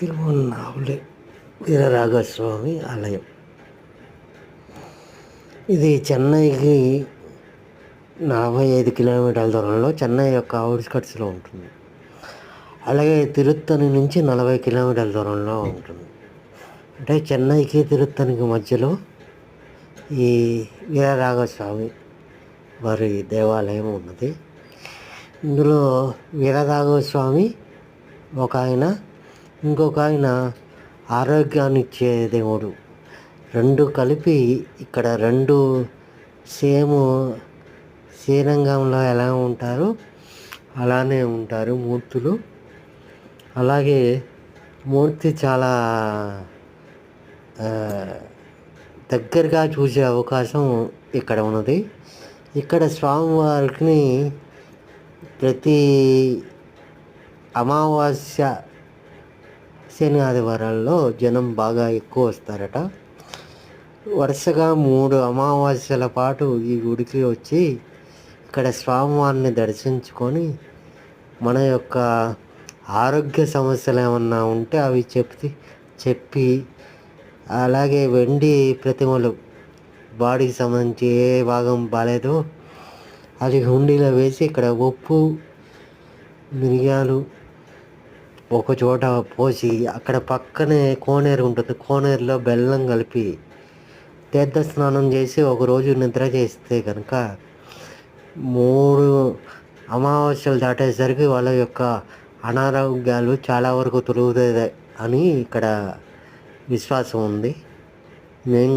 తిరుమన్నావులే వీరరాఘవస్వామి ఆలయం. ఇది చెన్నైకి 45 కిలోమీటర్ల దూరంలో, చెన్నై యొక్క అవుట్స్కట్స్లో ఉంటుంది. అలాగే తిరుత్తని నుంచి 40 కిలోమీటర్ల దూరంలో ఉంటుంది. అంటే చెన్నైకి తిరుత్తనికి మధ్యలో ఈ వీరరాఘవస్వామి వారి దేవాలయం ఉన్నది. ఇందులో వీరరాఘవస్వామి ఒక ఆయన, ఇంకొక ఆయన ఆరోగ్యాన్ని ఇచ్చే దేవుడు. రెండు కలిపి ఇక్కడ రెండు సేమ్ శ్రీరంగంలో ఎలా ఉంటారో అలానే ఉంటారు మూర్తులు. అలాగే మూర్తి చాలా దగ్గరగా చూసే అవకాశం ఇక్కడ ఉన్నది. ఇక్కడ స్వామివారికి ప్రతి అమావాస్య, శని, ఆదివారాల్లో జనం బాగా ఎక్కువ వస్తారట. వరుసగా 3 అమావాస్యల పాటు ఈ గుడికి వచ్చి ఇక్కడ స్వామివారిని దర్శించుకొని మన యొక్క ఆరోగ్య సమస్యలు ఏమన్నా ఉంటే అవి చెప్పి అలాగే వెండి ప్రతిమలు, బాడీకి సంబంధించి ఏ భాగం బాగాలేదో అది హుండీలో వేసి ఇక్కడ ఉప్పు, మిరియాలు ఒక చోట పోసి, అక్కడ పక్కనే కోనేరు ఉంటుంది, కోనేరులో బెల్లం కలిపి తీర్థ స్నానం చేసి ఒకరోజు నిద్ర చేస్తే కనుక 3 అమావాస్యలు దాటేసరికి వాళ్ళ యొక్క అనారోగ్యాలు చాలా వరకు తొలుగుతాయి అని ఇక్కడ విశ్వాసం ఉంది. నేను